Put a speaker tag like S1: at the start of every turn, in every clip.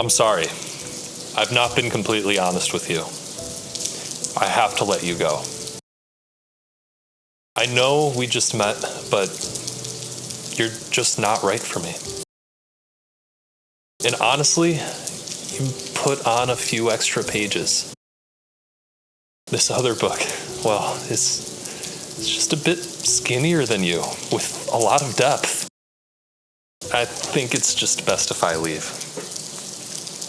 S1: I'm sorry. I've not been completely honest with you. I have to let you go. I know we just met, but you're just not right for me. And honestly, you put on a few extra pages. This other book, well, it's just a bit skinnier than you, with a lot of depth. I think it's just best if I leave.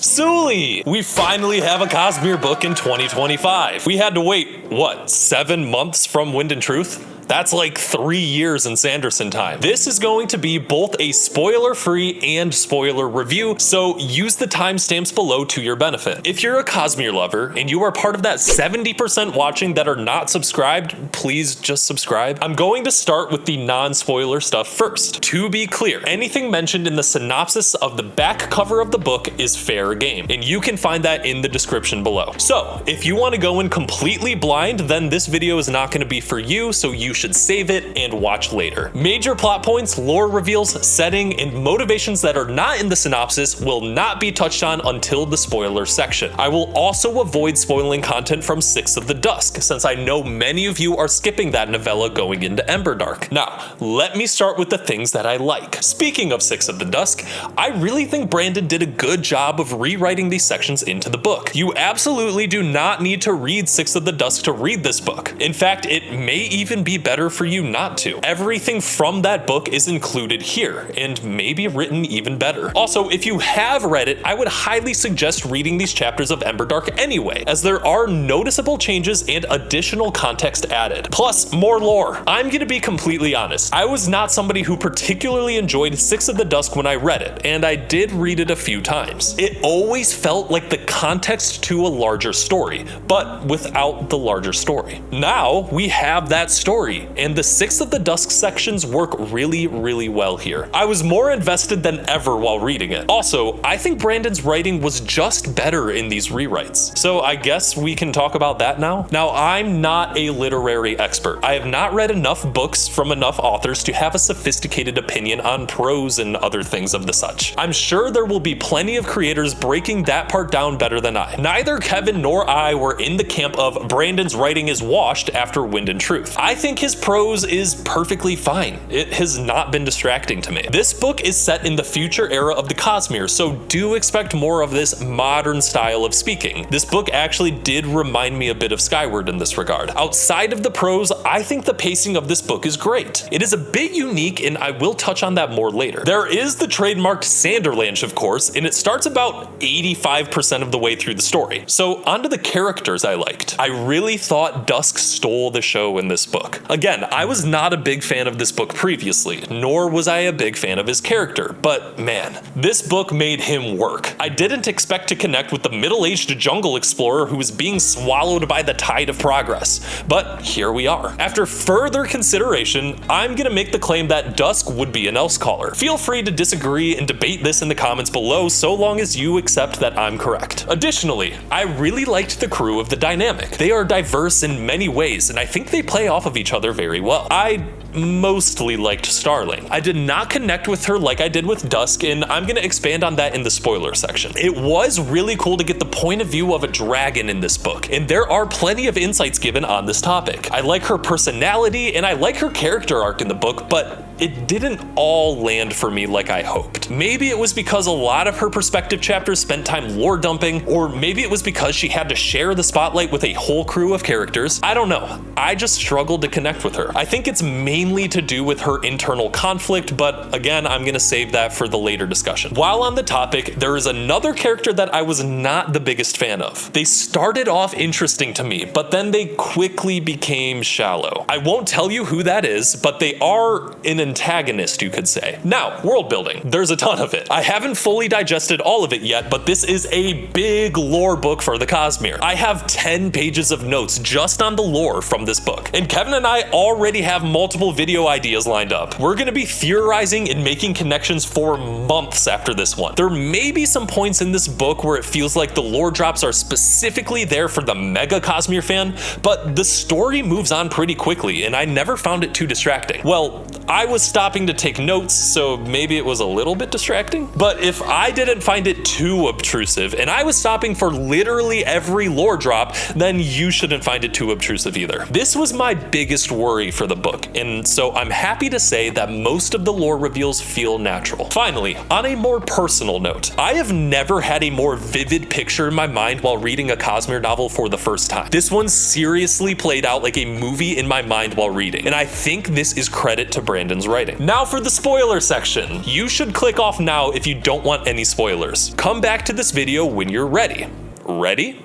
S1: Sule! We finally have a Cosmere book in 2025. We had to wait, 7 months from Wind and Truth? That's like 3 years in Sanderson time. This is going to be both a spoiler-free and spoiler review, so use the timestamps below to your benefit. If you're a Cosmere lover and you are part of that 70% watching that are not subscribed, please just subscribe. I'm going to start with the non-spoiler stuff first. To be clear, anything mentioned in the synopsis of the back cover of the book is fair game, and you can find that in the description below. So, if you want to go in completely blind, then this video is not going to be for you, so you should save it and watch later. Major plot points, lore reveals, setting, and motivations that are not in the synopsis will not be touched on until the spoiler section. I will also avoid spoiling content from Six of the Dusk, since I know many of you are skipping that novella going into Emberdark. Now, let me start with the things that I like. Speaking of Six of the Dusk, I really think Brandon did a good job of rewriting these sections into the book. You absolutely do not need to read Six of the Dusk to read this book. In fact, it may even be better for you not to. Everything from that book is included here, and maybe written even better. Also, if you have read it, I would highly suggest reading these chapters of Emberdark anyway, as there are noticeable changes and additional context added. Plus, more lore. I'm gonna be completely honest. I was not somebody who particularly enjoyed Six of the Dusk when I read it, and I did read it a few times. It always felt like the context to a larger story, but without the larger story. Now, we have that story, and the Six of the Dusk sections work really, really well here. I was more invested than ever while reading it. Also, I think Brandon's writing was just better in these rewrites. So I guess we can talk about that now. Now, I'm not a literary expert. I have not read enough books from enough authors to have a sophisticated opinion on prose and other things of the such. I'm sure there will be plenty of creators breaking that part down better than I. Neither Kevin nor I were in the camp of Brandon's writing is washed after Wind and Truth. I think his prose is perfectly fine. It has not been distracting to me. This book is set in the future era of the Cosmere, so do expect more of this modern style of speaking. This book actually did remind me a bit of Skyward in this regard. Outside of the prose, I think the pacing of this book is great. It is a bit unique, and I will touch on that more later. There is the trademarked Sanderlanche, of course, and it starts about 85% of the way through the story. So onto the characters I liked. I really thought Dusk stole the show in this book. Again, I was not a big fan of this book previously, nor was I a big fan of his character, but man, this book made him work. I didn't expect to connect with the middle-aged jungle explorer who was being swallowed by the tide of progress, but here we are. After further consideration, I'm gonna make the claim that Dusk would be an Elsecaller. Feel free to disagree and debate this in the comments below so long as you accept that I'm correct. Additionally, I really liked the crew of the dynamic. They are diverse in many ways, and I think they play off of each other very well. I mostly liked Starling. I did not connect with her like I did with Dusk, and I'm gonna expand on that in the spoiler section. It was really cool to get the point of view of a dragon in this book, and there are plenty of insights given on this topic. I like her personality, and I like her character arc in the book, but it didn't all land for me like I hoped. Maybe it was because a lot of her perspective chapters spent time lore dumping, or maybe it was because she had to share the spotlight with a whole crew of characters. I don't know. I just struggled to connect with her. I think it's mainly to do with her internal conflict, but again, I'm gonna save that for the later discussion. While on the topic, there is another character that I was not the biggest fan of. They started off interesting to me, but then they quickly became shallow. I won't tell you who that is, but they are an antagonist, you could say. Now, world building. There's a ton of it. I haven't fully digested all of it yet, but this is a big lore book for the Cosmere. I have 10 pages of notes just on the lore from this book, and Kevin and I already have multiple video ideas lined up. We're gonna be theorizing and making connections for months after this one. There may be some points in this book where it feels like the lore drops are specifically there for the mega Cosmere fan, but the story moves on pretty quickly, and I never found it too distracting. Well, I was stopping to take notes, so maybe it was a little bit distracting. But if I didn't find it too obtrusive, and I was stopping for literally every lore drop, then you shouldn't find it too obtrusive either. This was my biggest worry for the book, and so I'm happy to say that most of the lore reveals feel natural. Finally, on a more personal note, I have never had a more vivid picture in my mind while reading a Cosmere novel for the first time. This one seriously played out like a movie in my mind while reading, and I think this is credit to Brandon's writing. Now for the spoiler section. You should click off now if you don't want any spoilers. Come back to this video when you're ready. Ready?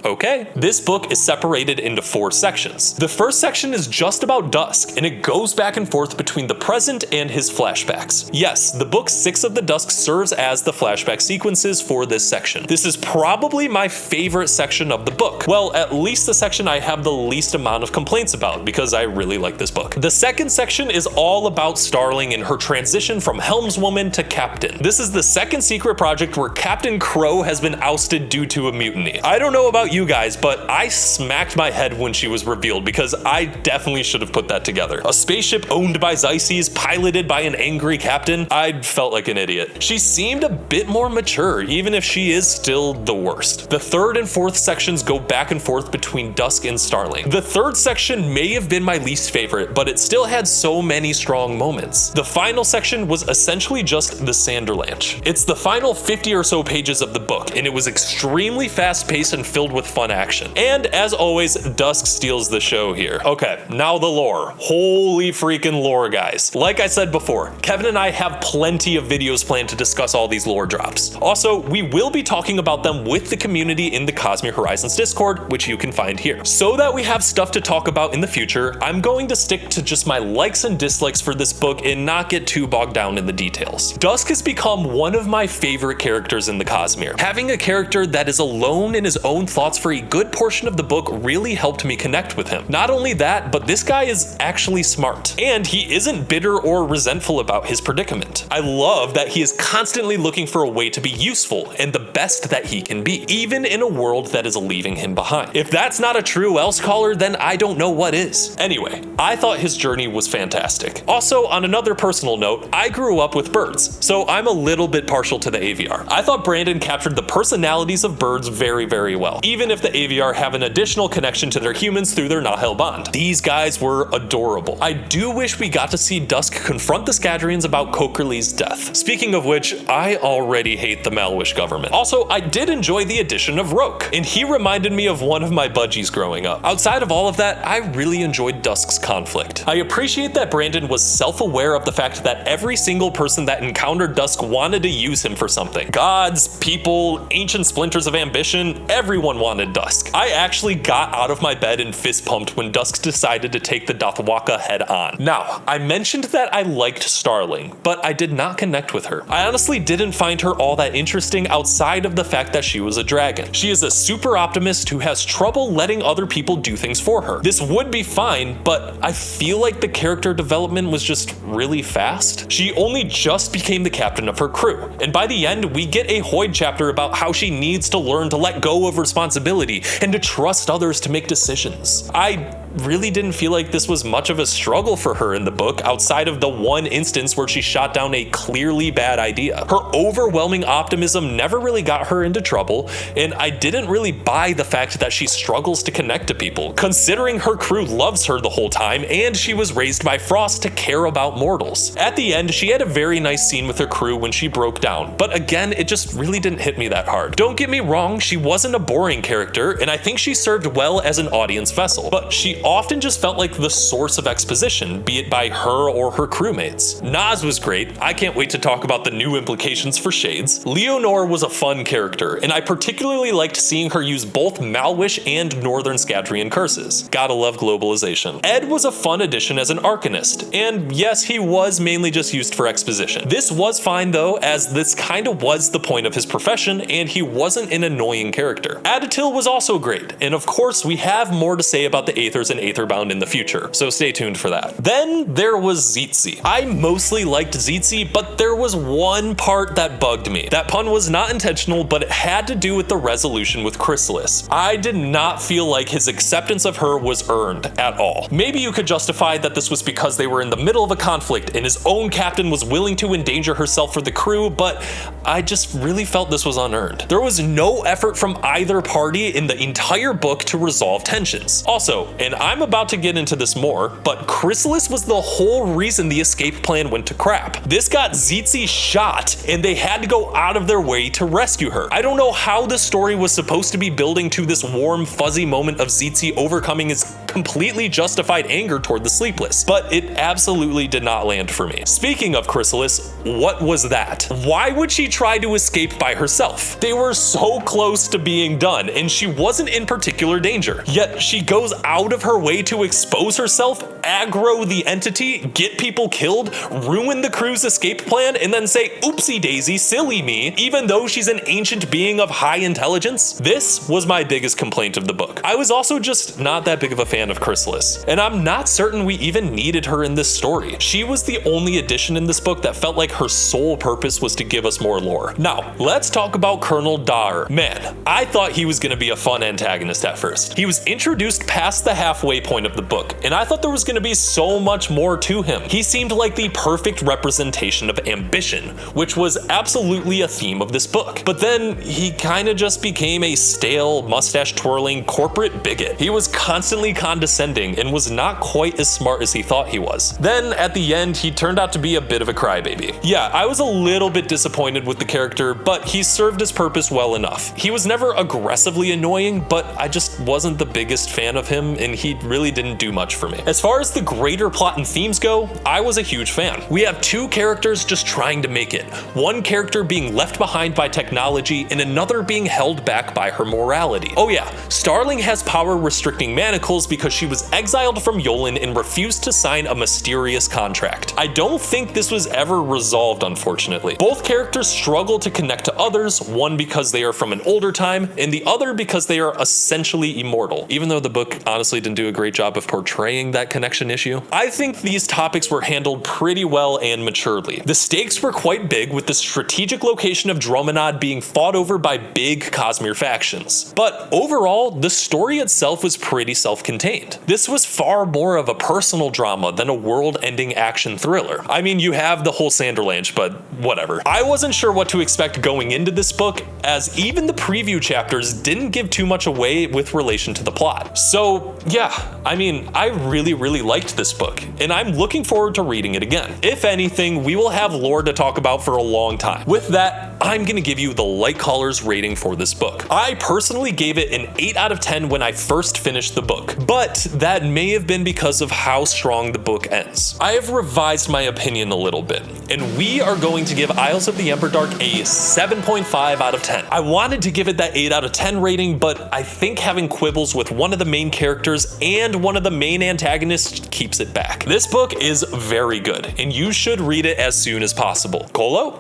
S1: Okay. This book is separated into 4 sections. The first section is just about Dusk, and it goes back and forth between the present and his flashbacks. Yes, the book 6 of the Dusk serves as the flashback sequences for this section. This is probably my favorite section of the book. Well, at least the section I have the least amount of complaints about, because I really like this book. The second section is all about Starling and her transition from helmswoman to captain. This is the second secret project where Captain Crow has been ousted due to a mutiny. I don't know about you guys, but I smacked my head when she was revealed because I definitely should have put that together. A spaceship owned by Xyces, piloted by an angry captain. I felt like an idiot. She seemed a bit more mature, even if she is still the worst. The third and fourth sections go back and forth between Dusk and Starling. The third section may have been my least favorite, but it still had so many strong moments. The final section was essentially just the Sanderlanche. It's the final 50 or so pages of the book, and it was extremely fast-paced and filled with fun action. And as always, Dusk steals the show here. Okay, now the lore. Holy freaking lore, guys. Like I said before, Kevin and I have plenty of videos planned to discuss all these lore drops. Also, we will be talking about them with the community in the Cosmere Horizons Discord, which you can find here. So that we have stuff to talk about in the future, I'm going to stick to just my likes and dislikes for this book and not get too bogged down in the details. Dusk has become one of my favorite characters in the Cosmere. Having a character that is alone in his own thoughts for a good portion of the book really helped me connect with him. Not only that, but this guy is actually smart, and he isn't bitter or resentful about his predicament. I love that he is constantly looking for a way to be useful and the best that he can be, even in a world that is leaving him behind. If that's not a true Elsecaller, then I don't know what is. Anyway, I thought his journey was fantastic. Also, on another personal note, I grew up with birds, so I'm a little bit partial to the AVR. I thought Brandon captured the personalities of birds very, very well, even if the AVR have an additional connection to their humans through their Nahel bond. These guys were adorable. I do wish we got to see Dusk confront the Scadrians about Cokerly's death. Speaking of which, I already hate the Malwish government. Also, I did enjoy the addition of Roke, and he reminded me of one of my budgies growing up. Outside of all of that, I really enjoyed Dusk's conflict. I appreciate that Brandon was self-aware of the fact that every single person that encountered Dusk wanted to use him for something. Gods, people, ancient splinters of ambition, everyone wanted Dusk. I actually got out of my bed and fist pumped when Dusk decided to take the Dothwaka head on. Now, I mentioned that I liked Starling, but I did not connect with her. I honestly didn't find her all that interesting outside of the fact that she was a dragon. She is a super optimist who has trouble letting other people do things for her. This would be fine, but I feel like the character development was just really fast. She only just became the captain of her crew, and by the end, we get a Hoyd chapter about how she needs to learn to let go of responsibility and to trust others to make decisions. I really didn't feel like this was much of a struggle for her in the book outside of the one instance where she shot down a clearly bad idea. Her overwhelming optimism never really got her into trouble, and I didn't really buy the fact that she struggles to connect to people, considering her crew loves her the whole time and she was raised by Frost to care about mortals. At the end, she had a very nice scene with her crew when she broke down, but again, it just really didn't hit me that hard. Don't get me wrong, she wasn't a boring character, and I think she served well as an audience vessel, but she often just felt like the source of exposition, be it by her or her crewmates. Nas was great. I can't wait to talk about the new implications for Shades. Leonore was a fun character, and I particularly liked seeing her use both Malwish and Northern Scadrian curses. Gotta love globalization. Ed was a fun addition as an Arcanist, and yes, he was mainly just used for exposition. This was fine though, as this kinda was the point of his profession, and he wasn't an annoying character. Adatil was also great, and of course we have more to say about the Aethers in Aetherbound in the future, so stay tuned for that. Then there was Tzitzit. I mostly liked Tzitzit, but there was one part that bugged me. That pun was not intentional, but it had to do with the resolution with Chrysalis. I did not feel like his acceptance of her was earned at all. Maybe you could justify that this was because they were in the middle of a conflict and his own captain was willing to endanger herself for the crew, but I just really felt this was unearned. There was no effort from either party in the entire book to resolve tensions. Also, and I'm about to get into this more, but Chrysalis was the whole reason the escape plan went to crap. This got Tzitzit shot and they had to go out of their way to rescue her. I don't know how the story was supposed to be building to this warm, fuzzy moment of Tzitzit overcoming his completely justified anger toward the Sleepless, but it absolutely did not land for me. Speaking of Chrysalis, what was that? Why would she try to escape by herself? They were so close to being done and she wasn't in particular danger, yet she goes out of her way to expose herself, aggro the entity, get people killed, ruin the crew's escape plan, and then say, oopsie daisy, silly me, even though she's an ancient being of high intelligence? This was my biggest complaint of the book. I was also just not that big of a fan of Chrysalis, and I'm not certain we even needed her in this story. She was the only addition in this book that felt like her sole purpose was to give us more lore. Now, let's talk about Colonel Dar. Man, I thought he was going to be a fun antagonist at first. He was introduced past the halfway point of the book, and I thought there was going to be so much more to him. He seemed like the perfect representation of ambition, which was absolutely a theme of this book. But then he kind of just became a stale, mustache-twirling corporate bigot. He was constantly condescending and was not quite as smart as he thought he was. Then at the end, he turned out to be a bit of a crybaby. Yeah, I was a little bit disappointed with the character, but he served his purpose well enough. He was never aggressively annoying, but I just wasn't the biggest fan of him, and he really didn't do much for me. As far as the greater plot and themes go, I was a huge fan. We have two characters just trying to make it. One character being left behind by technology, and another being held back by her morality. Oh yeah, Starling has power restricting manacles because she was exiled from Yolen and refused to sign a mysterious contract. I don't think this was ever resolved, unfortunately. Both characters struggle to connect to others, one because they are from an older time, and the other because they are essentially immortal, even though the book honestly didn't do a great job of portraying that connection issue. I think these topics were handled pretty well and maturely. The stakes were quite big, with the strategic location of Dromanod being fought over by big Cosmere factions. But overall, the story itself was pretty self-contained. This was far more of a personal drama than a world-ending action thriller. I mean, you have the whole Sanderlanche, but whatever. I wasn't sure what to expect going into this book, as even the preview chapters didn't give too much away with relation to the plot. So yeah, I mean, I really liked this book, and I'm looking forward to reading it again. If anything, we will have lore to talk about for a long time. With that, I'm gonna give you the Lightcallers rating for this book. I personally gave it an 8 out of 10 when I first finished the book, but that may have been because of how strong the book ends. I have revised my opinion a little bit, and we are going to give Isles of the Emberdark a 7.5 out of 10. I wanted to give it that 8 out of 10 rating, but I think having quibbles with one of the main characters and one of the main antagonists keeps it back. This book is very good, and you should read it as soon as possible. Kolo?